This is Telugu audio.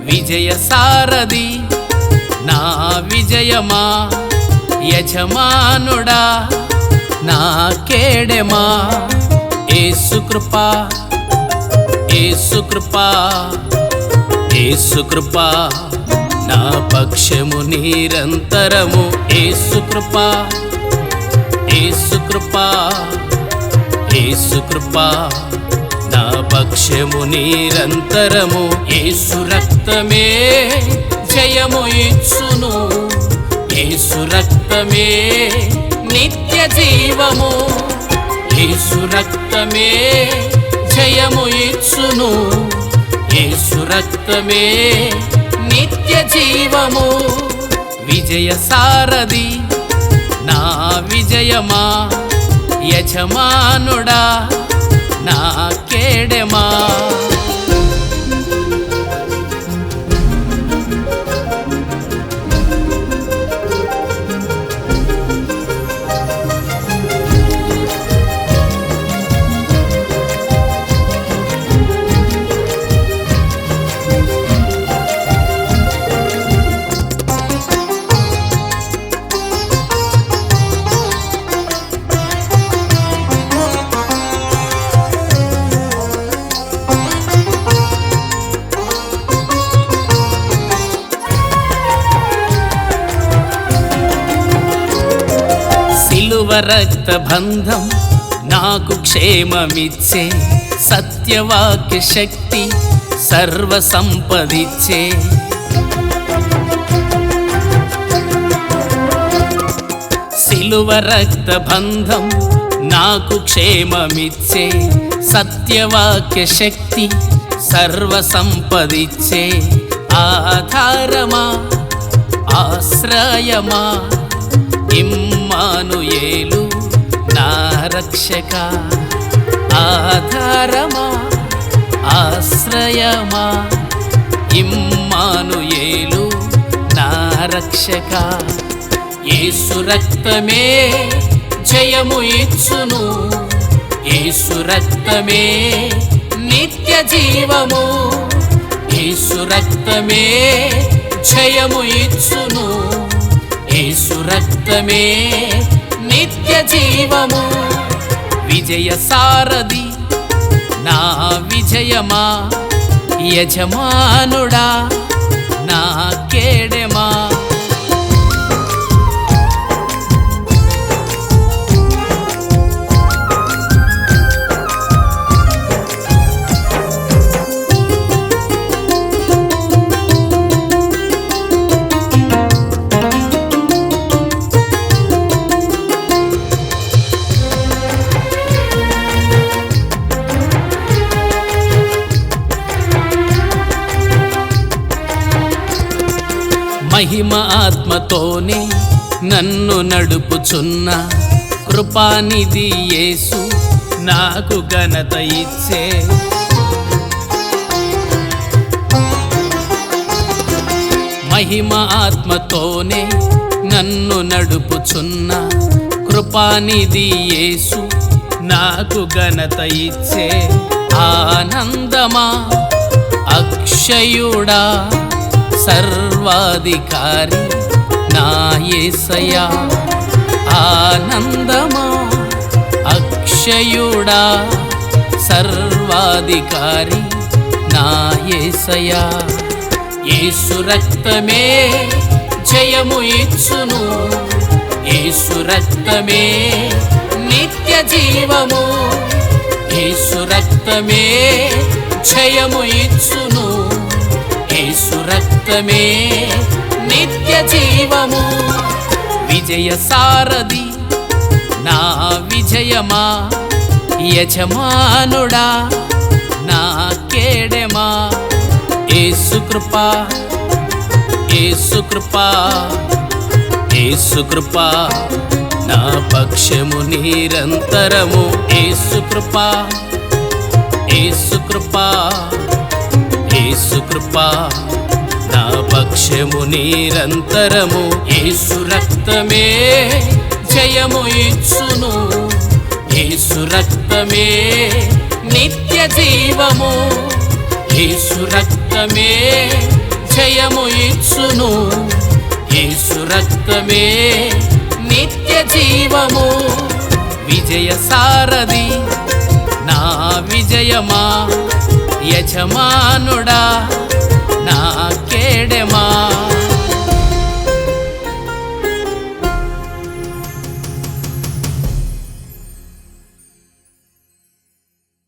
విజయ సారథి నా విజయమా, యజమానుడా నా కేడెమా. యేసు కృపా, యేసు కృపా, యేసు కృపా నా పక్షము నిరంతరము. యేసు కృపా, యేసు కృపా, యేసు కృపా నా పక్షము నిరంతరము. యేసు రక్తమే జయము ఇచ్చును, యేసు రక్తమే నిత్య జీవము. యేసు రక్తమే జయము ఇచ్చును, యేసు రక్తమే నిత్య జీవము. విజయ సారథి నా విజయమా, యజమానుడా నా కేడెమా. సిలువ రక్త బంధం నాకు క్షేమమిచ్చే, సత్యవాక్య శక్తి సర్వ సంపదిచ్చే. సిలువ రక్త బంధం నాకు క్షేమమిచ్చే, సత్యవాక్య శక్తి సర్వ సంపదిచ్చే. ఆధారమా, ఆశ్రయమా, ఇమ్మానుయేలు నా రక్షక. ఆధారమా, ఆశ్రయమా, ఇమ్మానుయేలు నా రక్షక. యేసు రక్తమే జయము ఇచ్చును, యేసు రక్తమే నిత్య జీవము. యేసు రక్తమే జయము ఇచ్చును, యేసు రక్తమే నిత్య జీవము. విజయ సారథి నా విజయమా, యజమానుడా నా కేడెమా. మహిమ ఆత్మతోనే నన్ను నడుపుచున్న కృపానిధి యేసు నాకు ఘనత ఇచ్చే. మహిమ ఆత్మతోనే నన్ను నడుపుచున్న కృపానిధి యేసు నాకు ఘనత ఇచ్చే. ఆనందమా, అక్షయుడా, సర్వాధికారి నా యేసయ్యా. ఆనందమా, అక్షయుడా, సర్వాధికారి నా యేసయ్యా. యేసు రక్తమే జయము ఇచ్చును, యేసు రక్తమే నిత్య జీవము. యేసు రక్తమే జయము ఇచ్చును. యేసు రక్తమే నిత్య జీవము. విజయ సారథి నా విజయమా, యజమానుడా నా కేడెమా. యేసు కృపా, యేసు కృపా, యేసు కృపా నా పక్షము నిరంతరము. యేసు కృపా, యేసు కృపా, యేసు కృపా నా పక్షము నిరంతరము. యేసు రక్తమే జయము ఇచ్చును. యేసు రక్తమే నిత్య జీవము. యేసు రక్తమే జయము ఇచ్చును. యేసు రక్తమే నిత్య జీవము. విజయ సారథి నా విజయమా, యజమానుడా